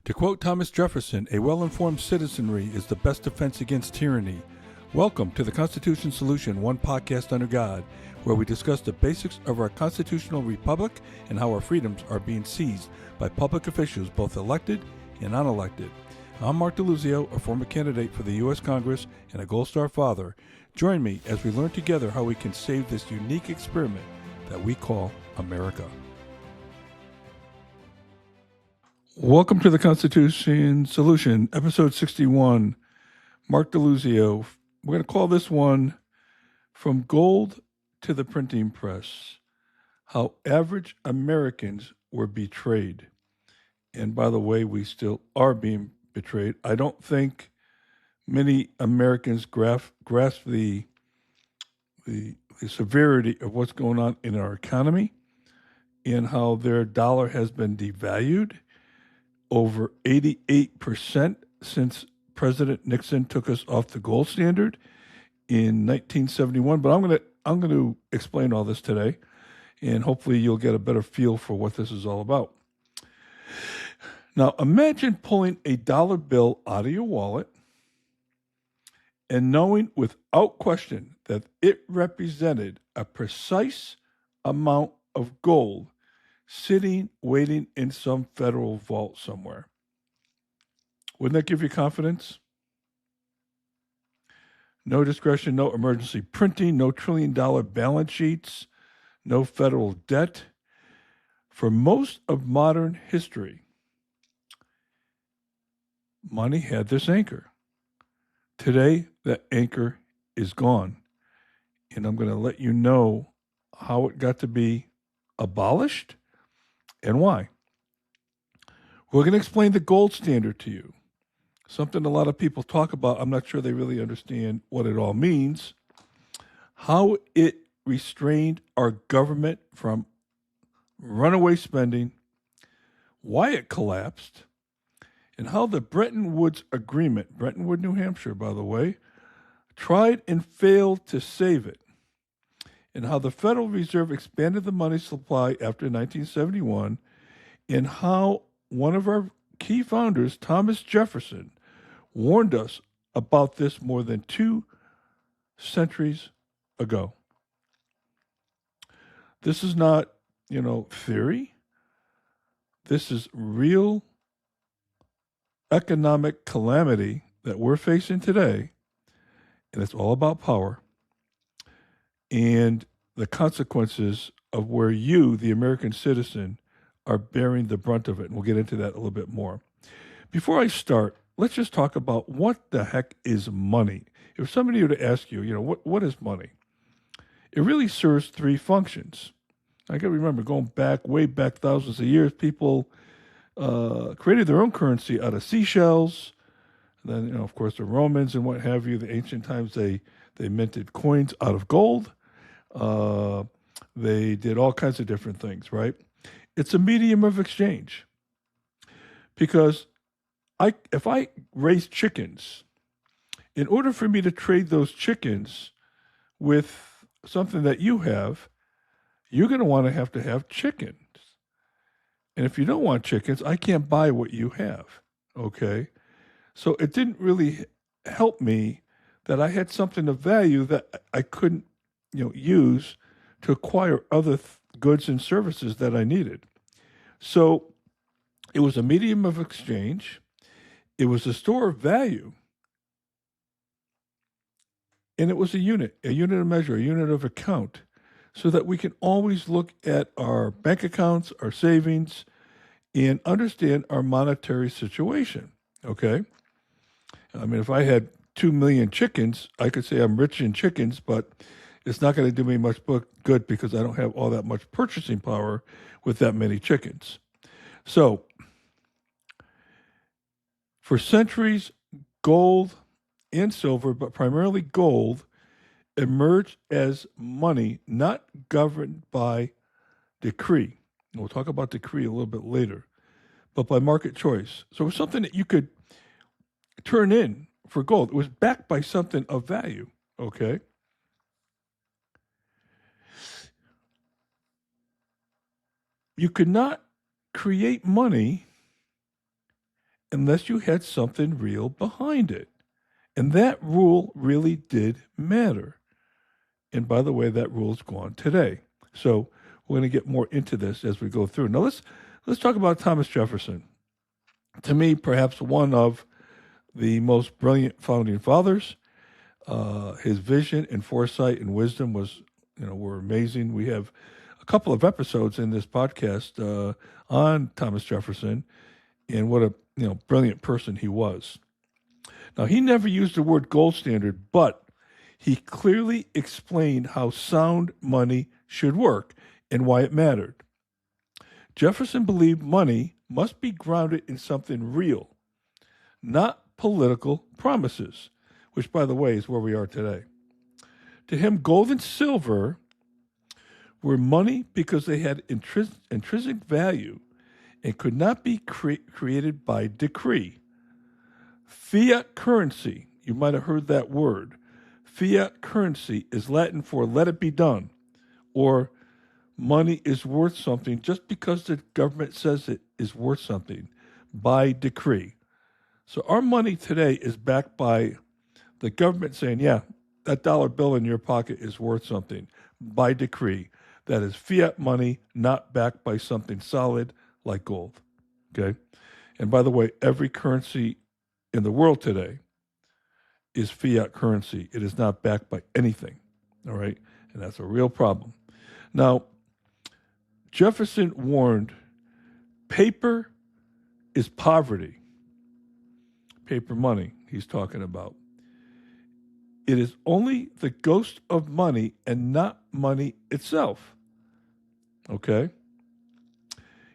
To quote Thomas Jefferson, a well-informed citizenry is the best defense against tyranny. Welcome to the Constitution Solution, one podcast under God, where we discuss the basics of our constitutional republic and how our freedoms are being seized by public officials, both elected and unelected. I'm Mark DeLuzio, a former candidate for the U.S. Congress and a Gold Star father. Join me as we learn together how we can save this unique experiment that we call America. Welcome to the Constitution Solution, episode 61. Mark DeLuzio. We're going to call this one From Gold to the Printing Press, How Average Americans Were Betrayed. And by the way, we still are being betrayed. I don't think many Americans grasp the severity of what's going on in our economy and how their dollar has been devalued over 88% since President Nixon took us off the gold standard in 1971. But I'm going to explain all this today, and hopefully you'll get a better feel for what this is all about. Now, imagine pulling a dollar bill out of your wallet and knowing without question that it represented a precise amount of gold sitting, waiting in some federal vault somewhere. Wouldn't that give you confidence? No discretion, no emergency printing, no trillion-dollar balance sheets, no federal debt. For most of modern history, money had this anchor. Today, that anchor is gone. And I'm going to let you know how it got to be abolished and why. We're going to explain the gold standard to you. Something a lot of people talk about. I'm not sure they really understand what it all means. How it restrained our government from runaway spending, why it collapsed, and how the Bretton Woods Agreement, Bretton Woods, New Hampshire, by the way, tried and failed to save it, and how the Federal Reserve expanded the money supply after 1971, and how one of our key founders, Thomas Jefferson, warned us about this more than 2 centuries ago. This is not, theory. This is real economic calamity that we're facing today, and it's all about power and the consequences of where you, the American citizen, are bearing the brunt of it. And we'll get into that a little bit more. Before I start, let's just talk about what the heck is money. If somebody were to ask you, what is money? It really serves 3 functions. I got to remember, going way back thousands of years, people created their own currency out of seashells. And then, of course, the Romans and what have you, the ancient times, they minted coins out of gold. They did all kinds of different things, right? It's a medium of exchange. Because if I raise chickens, in order for me to trade those chickens with something that you have, you're going to have chickens. And if you don't want chickens, I can't buy what you have, okay? So it didn't really help me that I had something of value that I couldn't, use to acquire other goods and services that I needed. So it was a medium of exchange. It was a store of value. And it was a unit of measure, a unit of account, so that we can always look at our bank accounts, our savings, and understand our monetary situation, okay? I mean, if I had 2 million chickens, I could say I'm rich in chickens, but it's not going to do me much good because I don't have all that much purchasing power with that many chickens. So, for centuries, gold and silver, but primarily gold, emerged as money not governed by decree. And we'll talk about decree a little bit later, but by market choice. So it was something that you could turn in for gold. It was backed by something of value, okay? You could not create money unless you had something real behind it. And that rule really did matter. And by the way, that rule's gone today. So we're going to get more into this as we go through. Now let's talk about Thomas Jefferson. To me, perhaps one of the most brilliant founding fathers. His vision and foresight and wisdom were amazing. We have a couple of episodes in this podcast on Thomas Jefferson and what a brilliant person he was. Now, he never used the word gold standard, but he clearly explained how sound money should work and why it mattered. Jefferson believed money must be grounded in something real, not political promises, which, by the way, is where we are today. To him, gold and silver were money because they had intrinsic value and could not be created by decree. Fiat currency, you might have heard that word. Fiat currency is Latin for let it be done, or money is worth something just because the government says it is worth something by decree. So our money today is backed by the government saying, yeah, that dollar bill in your pocket is worth something by decree. That is fiat money, not backed by something solid like gold. Okay? And by the way, every currency in the world today is fiat currency. It is not backed by anything. All right? And that's a real problem. Now, Jefferson warned paper is poverty. Paper money he's talking about. It is only the ghost of money and not money itself. Okay?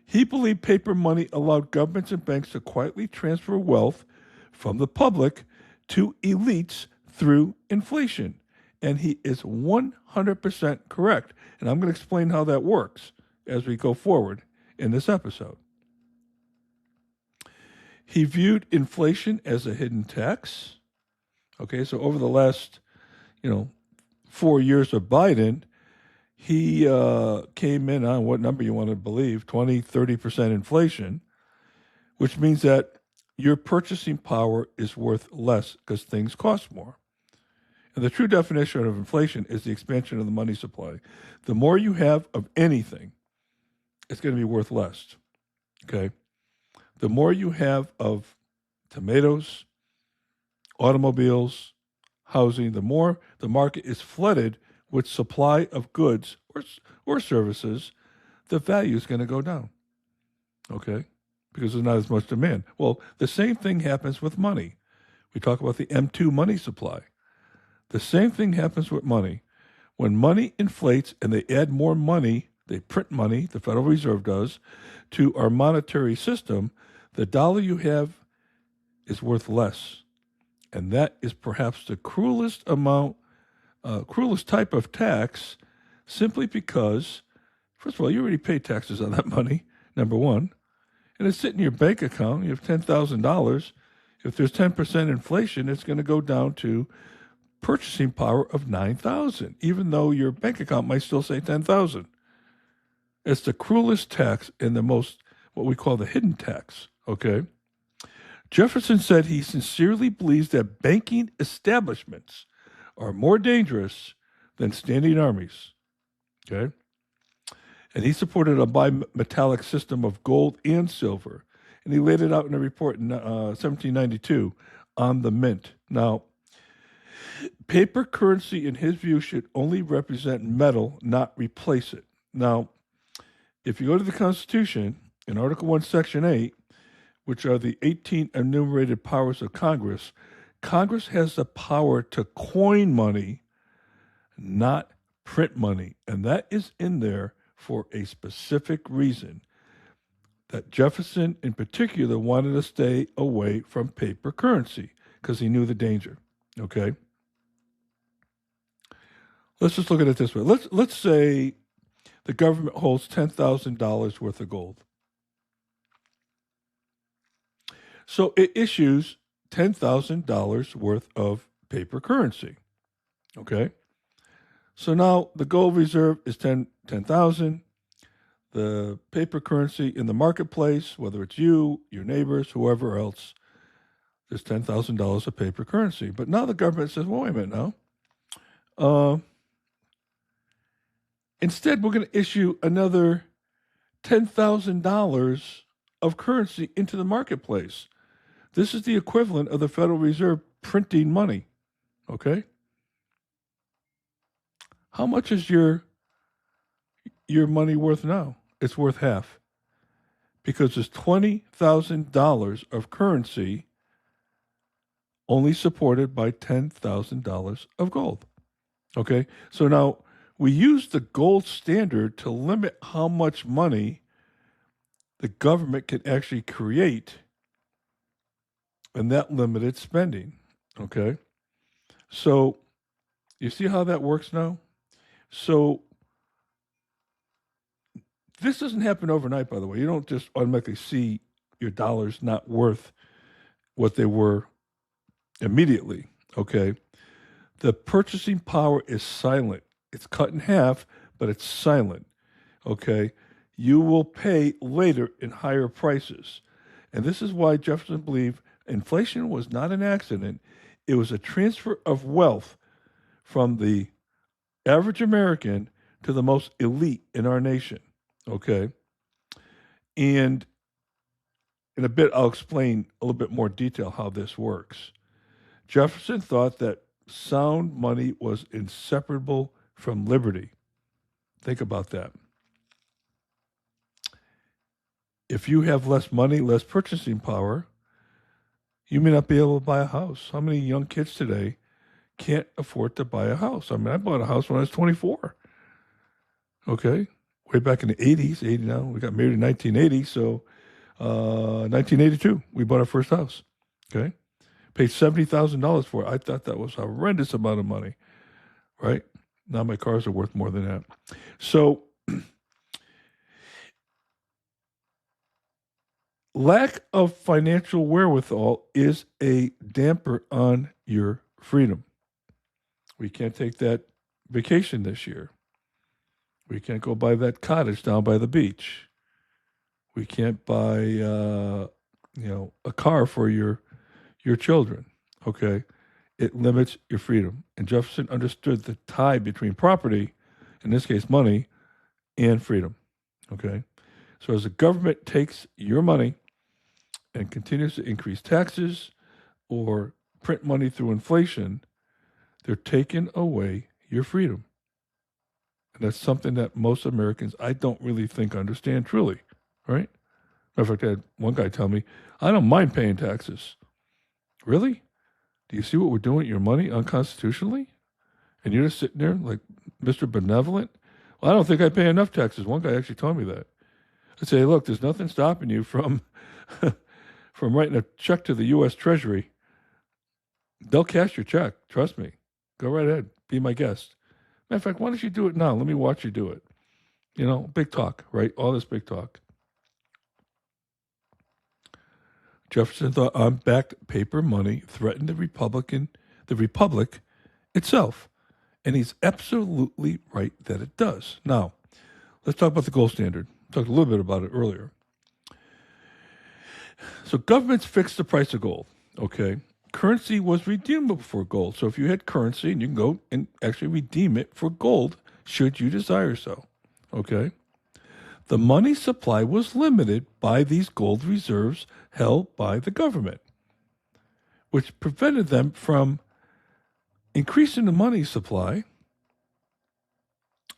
He believed paper money allowed governments and banks to quietly transfer wealth from the public to elites through inflation. And he is 100% correct. And I'm going to explain how that works as we go forward in this episode. He viewed inflation as a hidden tax. Okay, so over the last, 4 years of Biden, he came in on what number you want to believe, 20, 30% inflation, which means that your purchasing power is worth less because things cost more. And the true definition of inflation is the expansion of the money supply. The more you have of anything, it's going to be worth less. Okay? The more you have of tomatoes, automobiles, housing, the more the market is flooded with supply of goods or services, the value is going to go down. Okay? Because there's not as much demand. Well, the same thing happens with money. We talk about the M2 money supply. The same thing happens with money. When money inflates and they add more money, they print money, the Federal Reserve does, to our monetary system, the dollar you have is worth less. And that is perhaps the cruelest type of tax, simply because, first of all, you already pay taxes on that money, number one. And it's sitting in your bank account. You have $10,000. If there's 10% inflation, it's going to go down to purchasing power of $9,000, even though your bank account might still say $10,000. It's the cruelest tax and the most, what we call the hidden tax, okay? Jefferson said he sincerely believes that banking establishments are more dangerous than standing armies, okay? And he supported a bimetallic system of gold and silver. And he laid it out in a report in 1792 on the mint. Now, paper currency, in his view, should only represent metal, not replace it. Now, if you go to the Constitution, in Article 1, Section 8, which are the 18 enumerated powers of Congress, Congress has the power to coin money, not print money. And that is in there for a specific reason, that Jefferson in particular wanted to stay away from paper currency because he knew the danger, okay? Let's just look at it this way. Let's say the government holds $10,000 worth of gold. So it issues $10,000 worth of paper currency, okay? So now the gold reserve is 10,000. the paper currency in the marketplace, whether it's you, your neighbors, whoever else, there's $10,000 of paper currency. But now the government says, well, wait a minute now. Instead, we're going to issue another $10,000 of currency into the marketplace. This is the equivalent of the Federal Reserve printing money. Okay? How much is your money worth now? It's worth half. Because it's $20,000 of currency only supported by $10,000 of gold. Okay? So now we use the gold standard to limit how much money the government can actually create, and that limited spending. Okay? So you see how that works now? So this doesn't happen overnight, by the way. You don't just automatically see your dollars not worth what they were immediately. Okay? The purchasing power is silent. It's cut in half, but it's silent. Okay? You will pay later in higher prices. And this is why Jefferson believed inflation was not an accident. It was a transfer of wealth from the average American to the most elite in our nation. Okay? And in a bit, I'll explain a little bit more detail how this works. Jefferson thought that sound money was inseparable from liberty. Think about that. If you have less money, less purchasing power, you may not be able to buy a house. How many young kids today can't afford to buy a house? I mean, I bought a house when I was 24. Okay? Way back in the 80s, 80 now. We got married in 1980, so 1982, we bought our first house. Okay? Paid $70,000 for it. I thought that was a horrendous amount of money, right? Now my cars are worth more than that. So lack of financial wherewithal is a damper on your freedom. We can't take that vacation this year. We can't go buy that cottage down by the beach. We can't buy, a car for your children. Okay, it limits your freedom. And Jefferson understood the tie between property, in this case money, and freedom. Okay, so as the government takes your money and continues to increase taxes or print money through inflation, they're taking away your freedom. And that's something that most Americans, I don't really think, understand truly, right? Matter of fact, I had one guy tell me, I don't mind paying taxes. Really? Do you see what we're doing with your money unconstitutionally? And you're just sitting there like Mr. Benevolent? Well, I don't think I pay enough taxes. One guy actually told me that. I say, look, there's nothing stopping you from from writing a check to the U.S. Treasury. They'll cash your check. Trust me. Go right ahead. Be my guest. Matter of fact, why don't you do it now? Let me watch you do it. You know, big talk, right? All this big talk. Jefferson thought unbacked paper money threatened the republic itself. And he's absolutely right that it does. Now, let's talk about the gold standard. I talked a little bit about it earlier. So governments fixed the price of gold, okay? Currency was redeemable for gold. So if you had currency, and you can go and actually redeem it for gold, should you desire so, okay? The money supply was limited by these gold reserves held by the government, which prevented them from increasing the money supply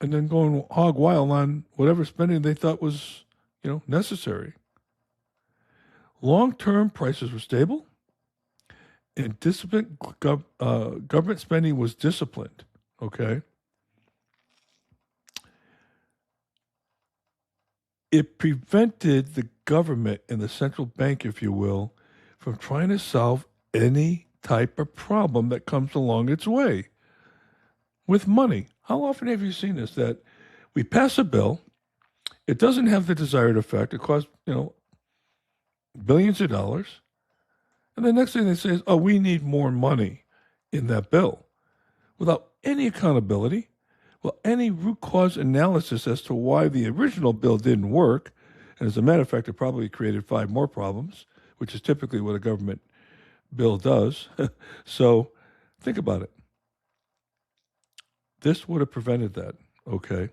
and then going hog wild on whatever spending they thought was, necessary. Long-term prices were stable, and government spending was disciplined, okay? It prevented the government and the central bank, if you will, from trying to solve any type of problem that comes along its way with money. How often have you seen this, that we pass a bill, it doesn't have the desired effect, it costs, billions of dollars, and the next thing they say is, we need more money in that bill, without any accountability, Well, any root cause analysis as to why the original bill didn't work, and as a matter of fact, it probably created 5 more problems, which is typically what a government bill does. So think about it. This would have prevented that, okay?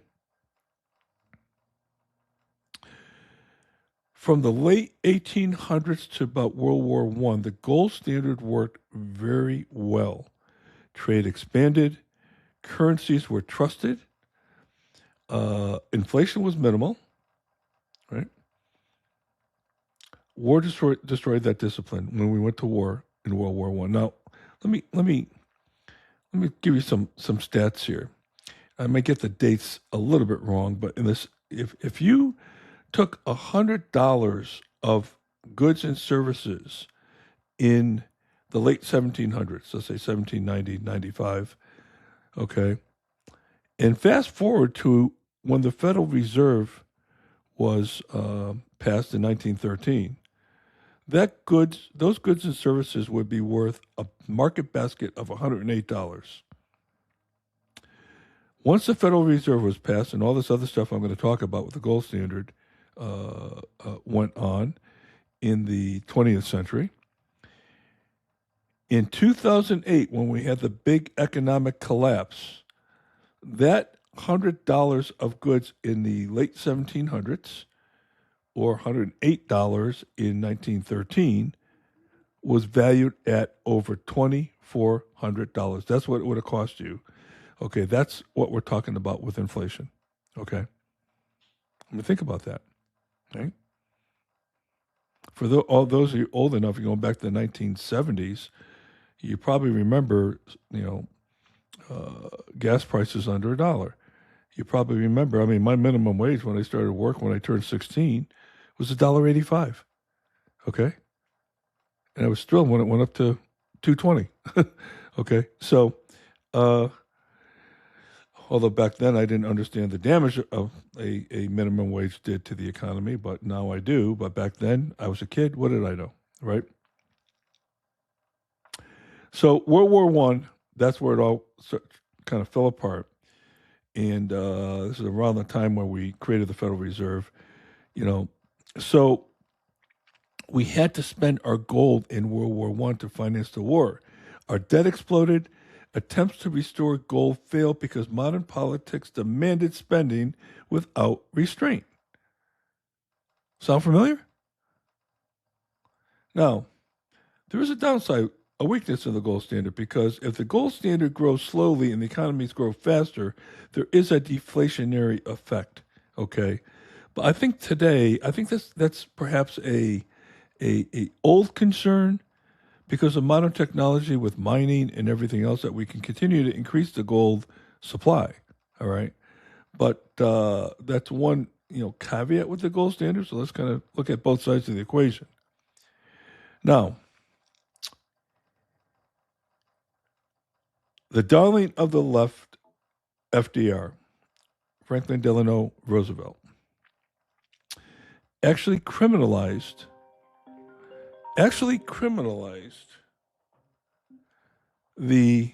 From the late 1800s to about World War I, the gold standard worked very well. Trade expanded, currencies were trusted, inflation was minimal, right? War destroyed that discipline when we went to war in World War I. Now, let me give you some stats here. I may get the dates a little bit wrong, but in this, if you took $100 of goods and services in the late 1700s, let's say 1790, 95, okay, and fast forward to when the Federal Reserve was passed in 1913, those goods and services would be worth a market basket of $108. Once the Federal Reserve was passed and all this other stuff I'm going to talk about with the gold standard went on in the 20th century, in 2008, when we had the big economic collapse, that $100 of goods in the late 1700s or $108 in 1913 was valued at over $2,400. That's what it would have cost you. Okay, that's what we're talking about with inflation. Okay, I mean, think about that. Okay, for all those of you old enough, you're going back to the 1970s, you probably remember, gas prices under $1. You probably remember. I mean, my minimum wage when I started work when I turned 16 was $1.85. Okay, and I was thrilled when it went up to $2.20. Okay, so. Although back then I didn't understand the damage of a minimum wage did to the economy, but now I do. But back then I was a kid. What did I know, right? So World War One, that's where it all kind of fell apart. And this is around the time where we created the Federal Reserve. So we had to spend our gold in World War One to finance the war. Our debt exploded. Attempts to restore gold failed because modern politics demanded spending without restraint. Sound familiar? Now, there is a downside, a weakness of the gold standard, because if the gold standard grows slowly and the economies grow faster, there is a deflationary effect. Okay, but I think that's perhaps a old concern because of modern technology with mining and everything else that we can continue to increase the gold supply. All right, but that's one caveat with the gold standard. So let's kind of look at both sides of the equation. Now, the darling of the left, FDR, Franklin Delano Roosevelt, actually criminalized the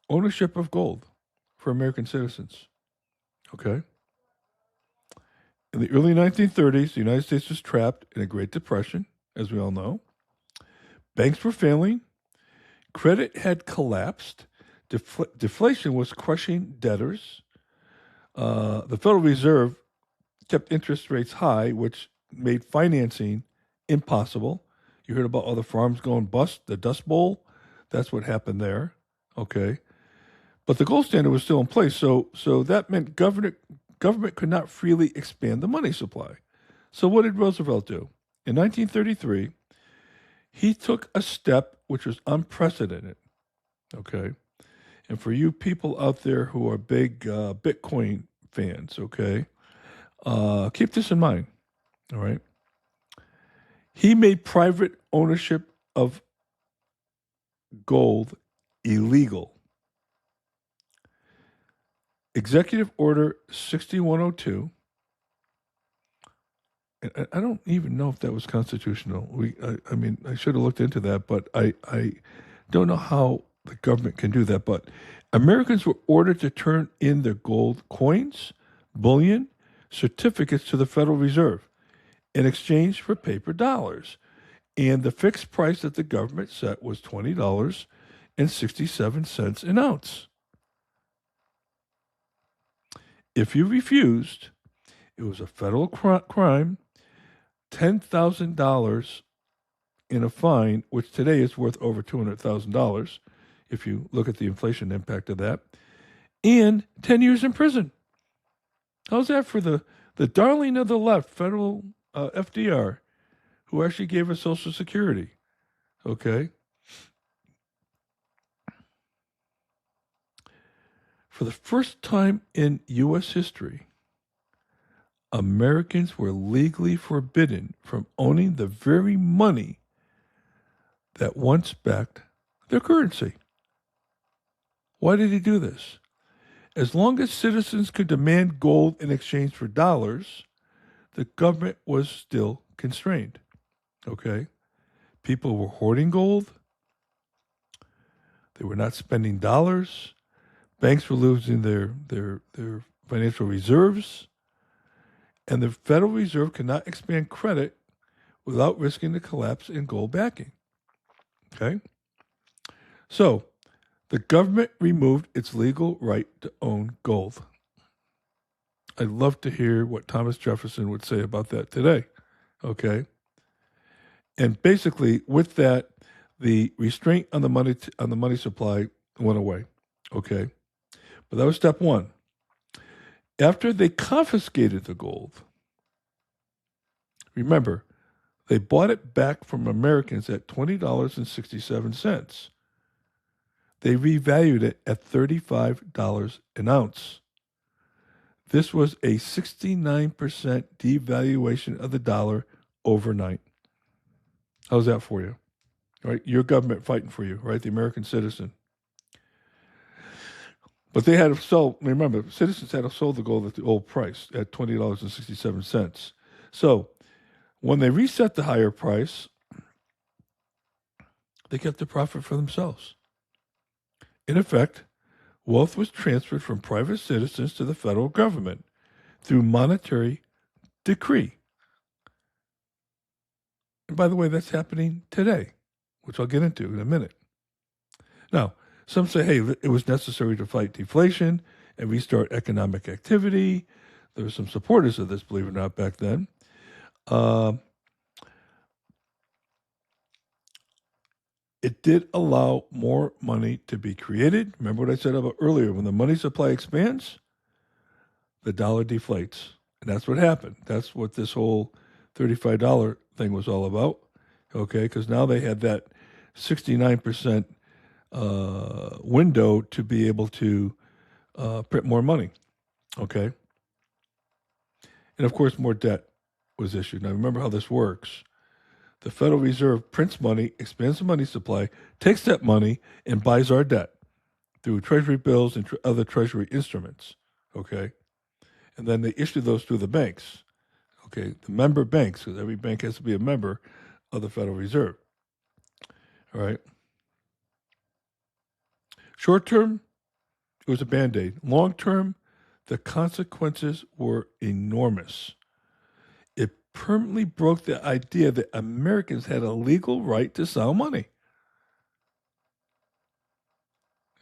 ownership of gold for American citizens. Okay? In the early 1930s, the United States was trapped in a Great Depression, as we all know. Banks were failing. Credit had collapsed. Deflation was crushing debtors. The Federal Reserve kept interest rates high, which made financing impossible. You heard about all the farms going bust, the Dust Bowl. That's what happened there. Okay. But the gold standard was still in place. So that meant government could not freely expand the money supply. So what did Roosevelt do? In 1933, he took a step which was unprecedented. Okay. And for you people out there who are big Bitcoin fans, okay, keep this in mind. All right. He made private ownership of gold illegal. Executive Order 6102. And I don't even know if that was constitutional. I mean, I should have looked into that, but I don't know how the government can do that, but Americans were ordered to turn in their gold coins, bullion, certificates to the Federal Reserve in exchange for paper dollars. And the fixed price that the government set was $20.67 an ounce. If you refused, it was a federal crime, $10,000 in a fine, which today is worth over $200,000 if you look at the inflation impact of that, and 10 years in prison. How's that for the darling of the left, federal FDR, who actually gave us Social Security? Okay. For the first time in U.S. history, Americans were legally forbidden from owning the very money that once backed their currency. Why did he do this? As long as citizens could demand gold in exchange for dollars, the government was still constrained. Okay? People were hoarding gold. They were not spending dollars. Banks were losing their financial reserves. And the Federal Reserve could not expand credit without risking the collapse in gold backing. Okay? So, the government removed its legal right to own gold. I'd love to hear what Thomas Jefferson would say about that today. Okay? And basically, with that, the restraint on the money supply went away. Okay? But that was step one. After they confiscated the gold, remember, they bought it back from Americans at $20.67. They revalued it at $35 an ounce. This was a 69% devaluation of the dollar overnight. How's that for you? Right? Your government fighting for you, right? The American citizen. But they had to sell, remember, citizens had to sell the gold at the old price at $20.67. So when they reset the higher price, they kept the profit for themselves. In effect, wealth was transferred from private citizens to the federal government through monetary decree. And by the way, that's happening today, which I'll get into in a minute. Now, some say, hey, it was necessary to fight deflation and restart economic activity. There were some supporters of this, believe it or not, back then. It did allow more money to be created. Remember what I said about earlier? When the money supply expands, the dollar deflates. And that's what happened. That's what this whole $35 thing was all about. Okay, because now they had that 69% window to be able to print more money. Okay. And of course, more debt was issued. Now, remember how this works. The Federal Reserve prints money, expands the money supply, takes that money, and buys our debt through Treasury bills and other Treasury instruments. Okay. And then they issue those to the banks. Okay. The member banks, because every bank has to be a member of the Federal Reserve. All right. Short term, it was a Band-Aid. Long term, the consequences were enormous. It permanently broke the idea that Americans had a legal right to sell money.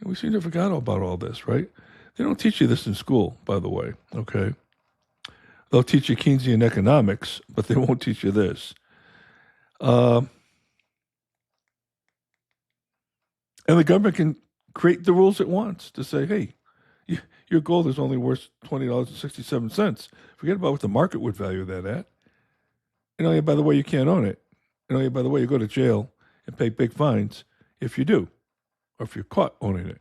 And we seem to have forgotten about all this, right? They don't teach you this in school, by the way, okay? They'll teach you Keynesian economics, but they won't teach you this. And the government can create the rules it wants to say, hey, your gold is only worth $20.67. Forget about what the market would value that at. And oh yeah, by the way, you can't own it. And oh yeah, by the way, you go to jail and pay big fines if you do, or if you're caught owning it.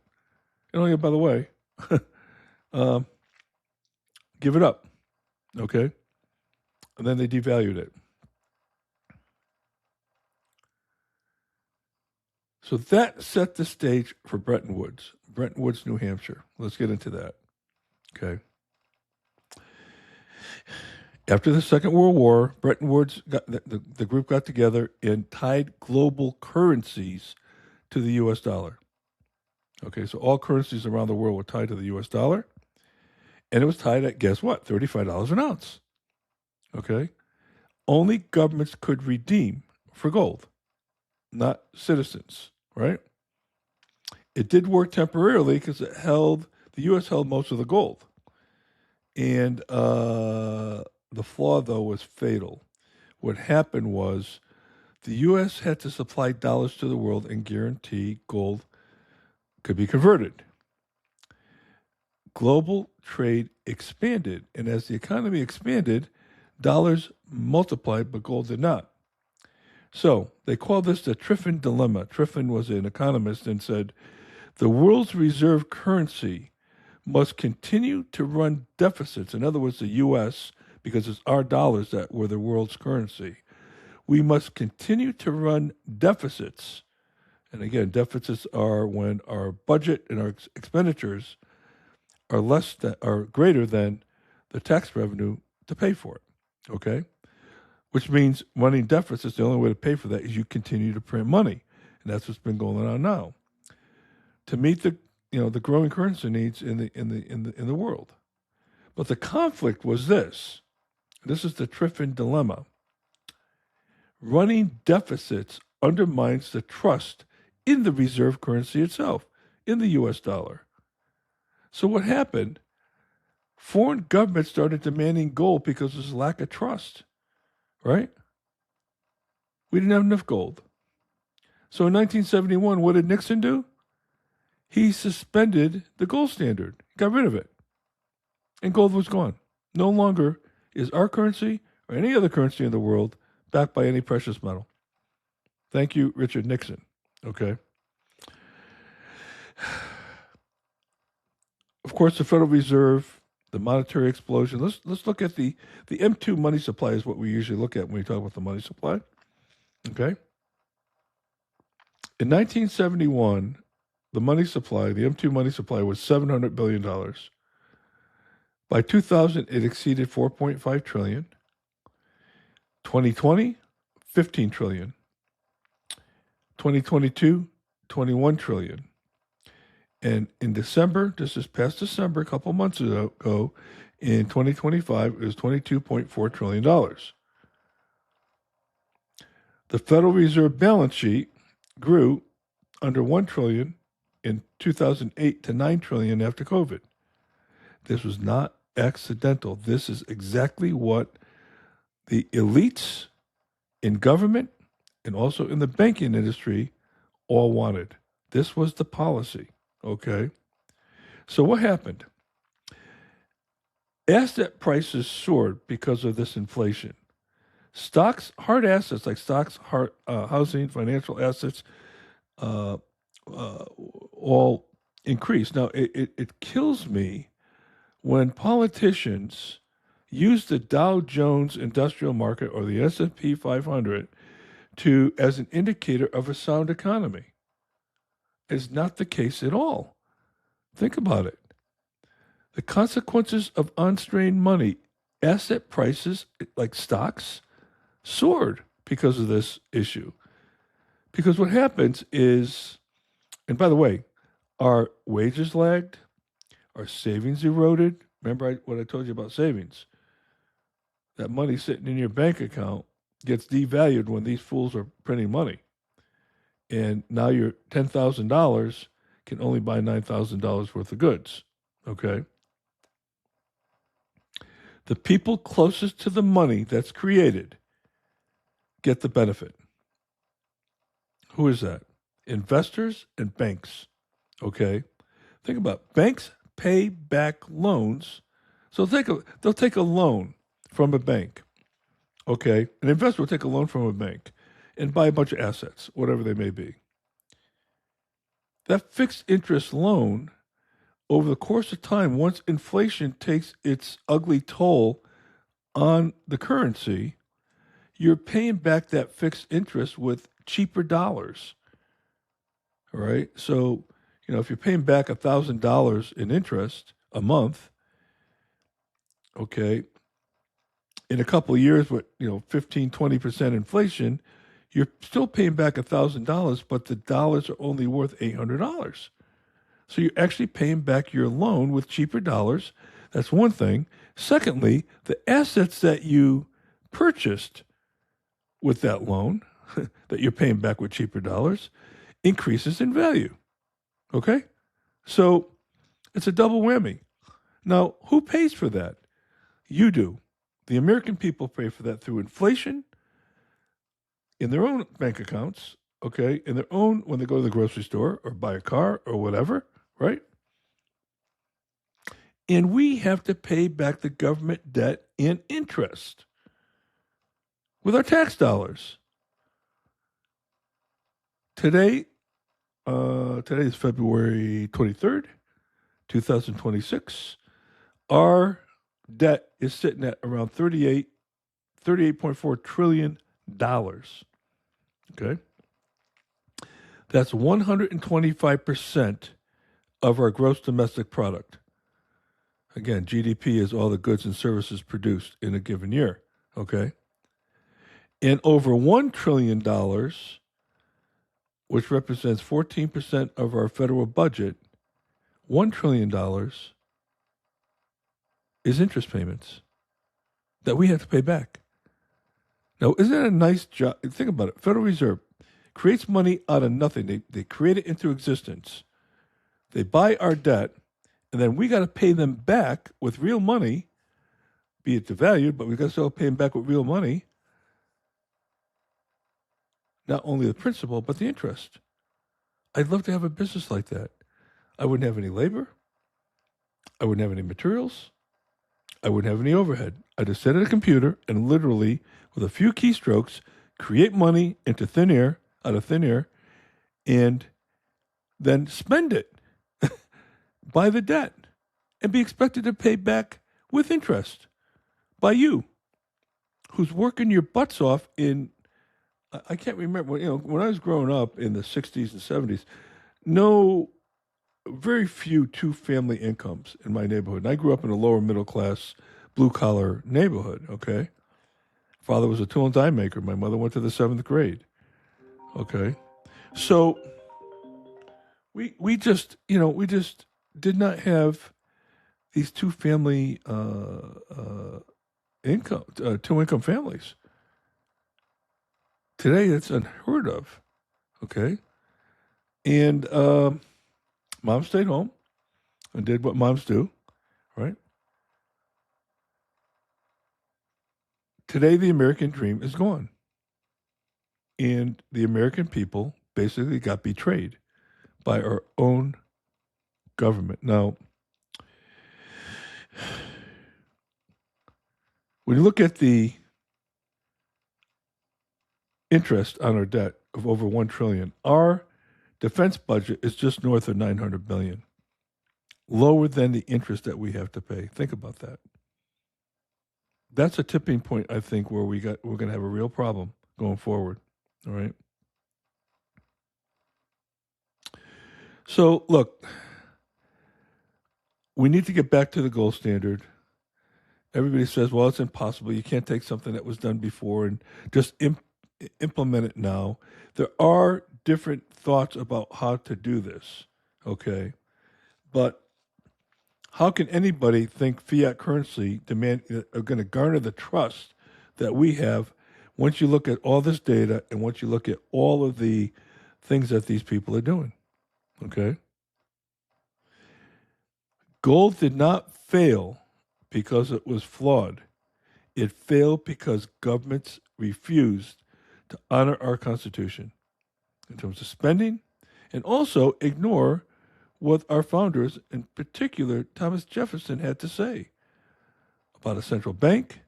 And oh yeah, by the way, give it up, okay? And then they devalued it. So that set the stage for Bretton Woods, New Hampshire. Let's get into that, okay? After the Second World War, Bretton Woods, the group got together and tied global currencies to the U.S. dollar. Okay, so all currencies around the world were tied to the US dollar, and it was tied at, guess what, $35 an ounce. Okay? Only governments could redeem for gold, not citizens, right? It did work temporarily because the US held most of the gold. And the flaw, though, was fatal. What happened was the US had to supply dollars to the world and guarantee gold could be converted. Global trade expanded, and as the economy expanded, dollars multiplied, but gold did not. So they call this the Triffin dilemma. Triffin was an economist and said, the world's reserve currency must continue to run deficits. In other words, the U.S., because it's our dollars that were the world's currency, we must continue to run deficits. And again, deficits are when our budget and our expenditures are greater than the tax revenue to pay for it. Okay? Which means running deficits, the only way to pay for that is you continue to print money. And that's what's been going on now. To meet the growing currency needs in the world. But the conflict was this. This is the Triffin dilemma. Running deficits undermines the trust in the reserve currency itself, in the US dollar. So what happened? Foreign governments started demanding gold because there's a lack of trust, right? We didn't have enough gold. So in 1971, what did Nixon do? He suspended the gold standard, got rid of it, and gold was gone. No longer is our currency or any other currency in the world backed by any precious metal. Thank you, Richard Nixon. Okay. Of course, the Federal Reserve, the monetary explosion. Let's look at the M2 money supply is what we usually look at when we talk about the money supply. Okay. In 1971, the money supply, the M2 money supply was $700 billion. By 2000, it exceeded 4.5 trillion. 2020, 15 trillion. 2022, 21 trillion. And in December, this past December, a couple months ago, in 2025, it was $22.4 trillion. The Federal Reserve balance sheet grew under 1 trillion in 2008 to 9 trillion after COVID. This was not accidental. This is exactly what the elites in government and also in the banking industry all wanted. This was the policy, okay? So what happened? Asset prices soared because of this inflation. Stocks, hard assets like stocks, housing, financial assets, all increased. Now, it kills me when politicians use the Dow Jones Industrial Market or the S&P 500 as an indicator of a sound economy. It's not the case at all. Think about it. The consequences of unstrained money, asset prices like stocks soared because of this issue. Because what happens is, and by the way, our wages lagged, our savings eroded. Remember what I told you about savings? That money sitting in your bank account gets devalued when these fools are printing money. And now your $10,000 can only buy $9,000 worth of goods. Okay? The people closest to the money that's created get the benefit. Who is that? Investors and banks. Okay? Think about it. Banks pay back loans. So they'll take a loan from a bank. Okay? An investor will take a loan from a bank and buy a bunch of assets, whatever they may be. That fixed interest loan, over the course of time, once inflation takes its ugly toll on the currency, you're paying back that fixed interest with cheaper dollars. All right? So, if you're paying back $1,000 in interest a month, okay, in a couple of years with 15, 20% inflation, you're still paying back $1,000, but the dollars are only worth $800. So you're actually paying back your loan with cheaper dollars. That's one thing. Secondly, the assets that you purchased with that loan that you're paying back with cheaper dollars increases in value. Okay? So it's a double whammy. Now, who pays for that? You do. The American people pay for that through inflation in their own bank accounts, okay, in their own when they go to the grocery store or buy a car or whatever, right? And we have to pay back the government debt in interest with our tax dollars. Today, today is February 23rd, 2026. Our debt is sitting at around $38.4 trillion. Okay. That's 125% of our gross domestic product. Again, GDP is all the goods and services produced in a given year. Okay. And over $1 trillion, which represents 14% of our federal budget, $1 trillion is interest payments that we have to pay back. Now, isn't that a nice job? Think about it. Federal Reserve creates money out of nothing. They create it into existence. They buy our debt, and then we got to pay them back with real money, be it devalued, but we got to still pay them back with real money. Not only the principal, but the interest. I'd love to have a business like that. I wouldn't have any labor. I wouldn't have any materials. I wouldn't have any overhead. I just sit at a computer and literally, with a few keystrokes, create money into thin air, out of thin air, and then spend it, buy the debt, and be expected to pay back with interest by you, who's working your butts off in, I can't remember, when I was growing up in the 60s and 70s, very few two-family incomes in my neighborhood. And I grew up in a lower middle class, blue-collar neighborhood, okay? Father was a tool and die maker. My mother went to the 7th grade, okay? So we just did not have these two-family two-income families. Today, it's unheard of, okay? And mom stayed home and did what moms do, right? Today, the American dream is gone. And the American people basically got betrayed by our own government. Now, when you look at the interest on our debt of over $1 trillion, our defense budget is just north of $900 billion, lower than the interest that we have to pay. Think about that. That's a tipping point, I think, where we're going to have a real problem going forward. All right. So, look, we need to get back to the gold standard. Everybody says, well, it's impossible. You can't take something that was done before and just implement it now. There are different thoughts about how to do this, okay? But how can anybody think fiat currency are going to garner the trust that we have once you look at all this data and once you look at all of the things that these people are doing, okay? Gold did not fail because it was flawed. It failed because governments refused to honor our Constitution in terms of spending and also ignore what our founders, in particular Thomas Jefferson, had to say about a central bank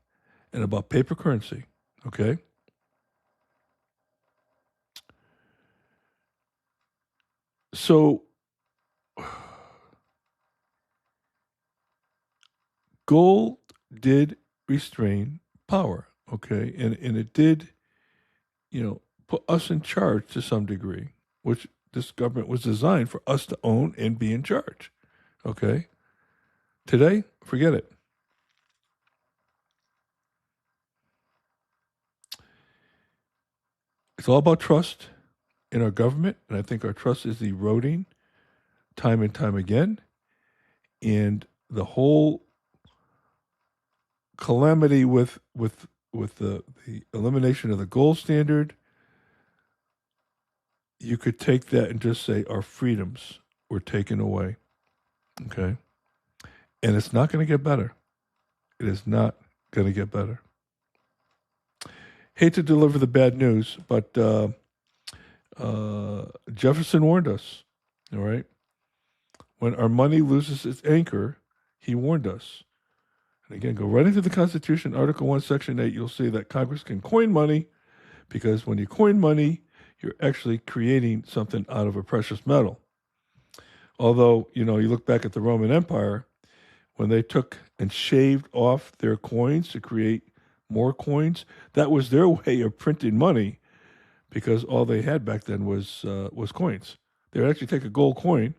and about paper currency, okay? So gold did restrain power, okay? And it did, put us in charge to some degree, which this government was designed for us to own and be in charge, okay? Today, forget it. It's all about trust in our government, and I think our trust is eroding time and time again. And the whole calamity with the elimination of the gold standard, you could take that and just say our freedoms were taken away. Okay? And it's not going to get better. It is not going to get better. Hate to deliver the bad news, but Jefferson warned us, all right? When our money loses its anchor, he warned us. And again, go right into the Constitution, Article 1, Section 8. You'll see that Congress can coin money, because when you coin money, you're actually creating something out of a precious metal. Although, you look back at the Roman Empire, when they took and shaved off their coins to create more coins, that was their way of printing money, because all they had back then was coins. They would actually take a gold coin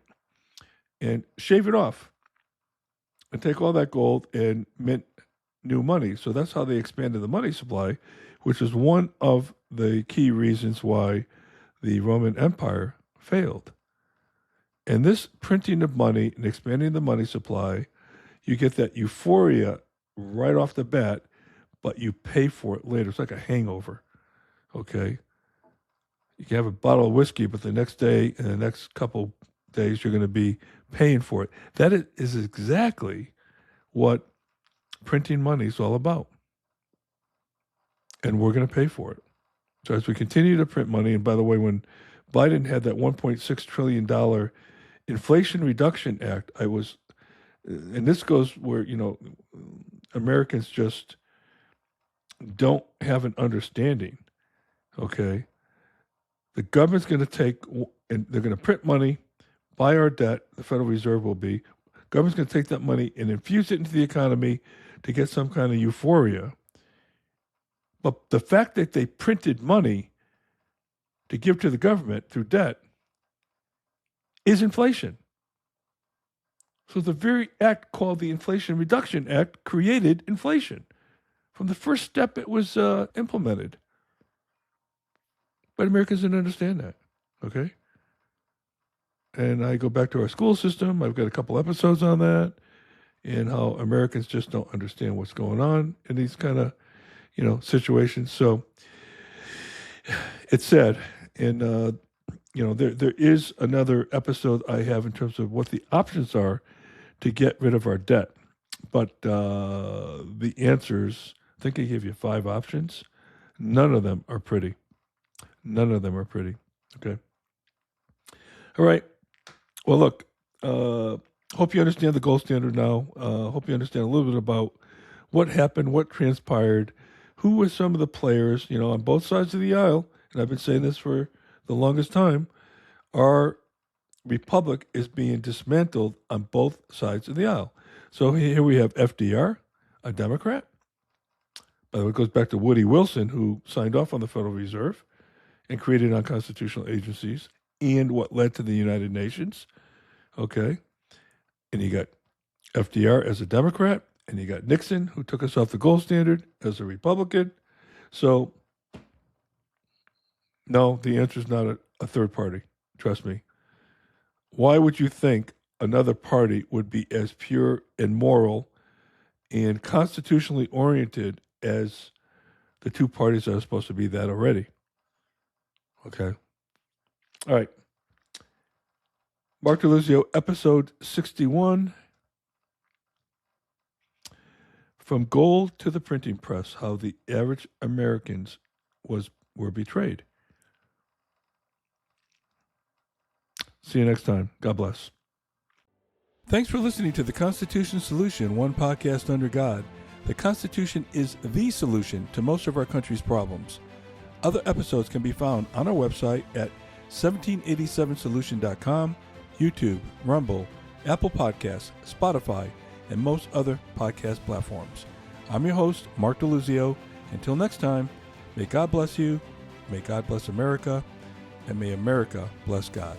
and shave it off and take all that gold and mint new money. So that's how they expanded the money supply, which is one of the key reasons why the Roman Empire failed. And this printing of money and expanding the money supply, you get that euphoria right off the bat, but you pay for it later. It's like a hangover, okay? You can have a bottle of whiskey, but the next day and the next couple days, you're going to be paying for it. That is exactly what printing money is all about. And we're going to pay for it. So as we continue to print money, and by the way, when Biden had that $1.6 trillion Inflation Reduction Act, and this goes where, Americans just don't have an understanding, okay? The government's going to take, and they're going to print money, buy our debt, the Federal Reserve will be. Government's going to take that money and infuse it into the economy to get some kind of euphoria. But the fact that they printed money to give to the government through debt is inflation. So the very act called the Inflation Reduction Act created inflation. From the first step it was implemented. But Americans didn't understand that, okay? And I go back to our school system. I've got a couple episodes on that, and how Americans just don't understand what's going on in these kind of, situations. So it's sad. And, there is another episode I have in terms of what the options are to get rid of our debt. But the answers, I think I gave you 5 options. None of them are pretty. None of them are pretty. Okay. All right. Well, look, hope you understand the gold standard now. Hope you understand a little bit about what happened, what transpired, who were some of the players, on both sides of the aisle. And I've been saying this for the longest time. Our republic is being dismantled on both sides of the aisle. So here we have FDR, a Democrat. By the way, it goes back to Woody Wilson, who signed off on the Federal Reserve and created unconstitutional agencies and what led to the United Nations. Okay. And you got FDR as a Democrat, and you got Nixon, who took us off the gold standard, as a Republican. So, no, the answer is not a third party. Trust me. Why would you think another party would be as pure and moral and constitutionally oriented as the two parties that are supposed to be that already? Okay. All right. Mark DeLuzio, episode 61. From gold to the printing press, how the average Americans were betrayed. See you next time. God bless. Thanks for listening to the Constitution Solution, one podcast under God. The Constitution is the solution to most of our country's problems. Other episodes can be found on our website at 1787solution.com, YouTube, Rumble, Apple Podcasts, Spotify, and most other podcast platforms. I'm your host, Mark DeLuzio. Until next time, may God bless you, may God bless America, and may America bless God.